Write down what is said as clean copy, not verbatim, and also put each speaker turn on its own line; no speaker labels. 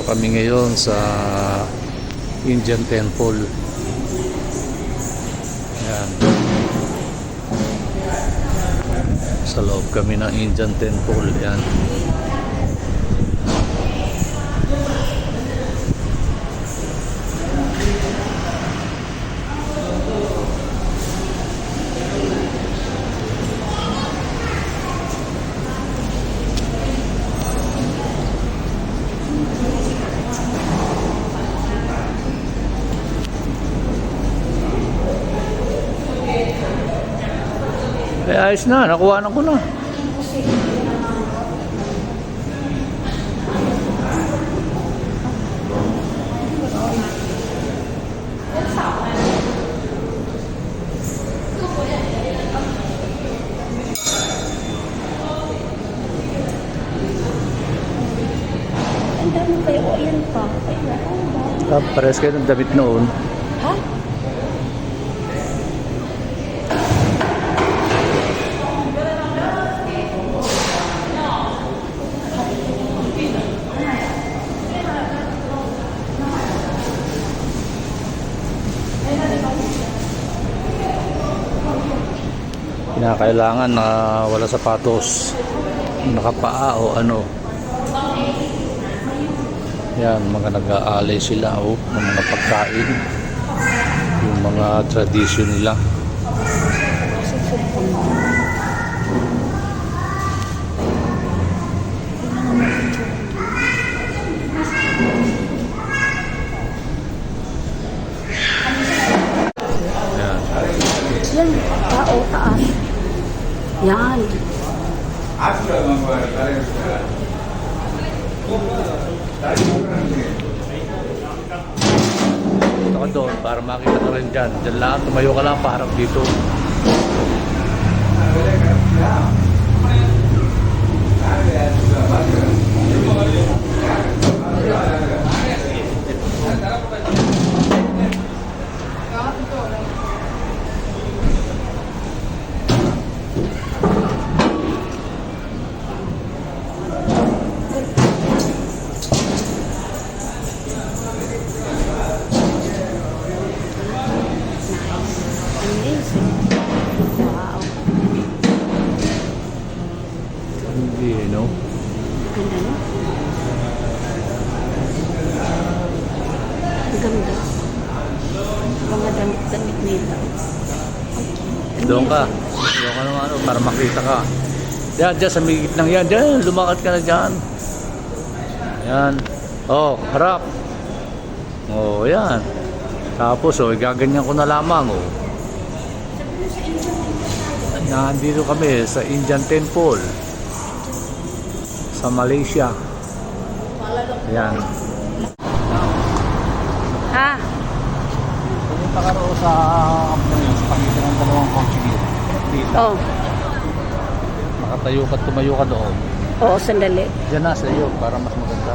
Nandito kami ngayon sa Indian Temple. Ayan. Sa loob kami ng Indian Temple. Ayan. Ayos na, nakuha na ko na.
Ang dami kayo, o yan pa.
Pares kayo ng damit noon.
Ha?
Kinakailangan na wala sapatos, nakapaa o ano. Yan, mga nag-aalay sila ng mga pagkain, yung mga tradisyon nila. Yan.
Yan, tao, taas. Yan.
Ito ka doon para makita ka rin dyan. Dyan lang, tumayo ka lang paharap dito.
Amazing. Wow.
Hindi, no?
Ganda no? Ang ganda. Mga damit nila.
Doon ka. Doon ka naman ano, para makita ka. Yan, dyan sa may gitnang yan. Dyan, lumakad ka na dyan. Yan. Oh, harap. Oh, yan. Tapos, oh, gaganyan ko na lamang, oh. Nandito kami sa Indian Temple sa Malaysia. Ayan.
Ha?
Pumunta ka rin sa pagitan ng dalawang kotse dito.
Oh.
Nakatayo ka, tumayo ka doon.
Oo, sandali.
Diyan na sa iyo para mas maganda.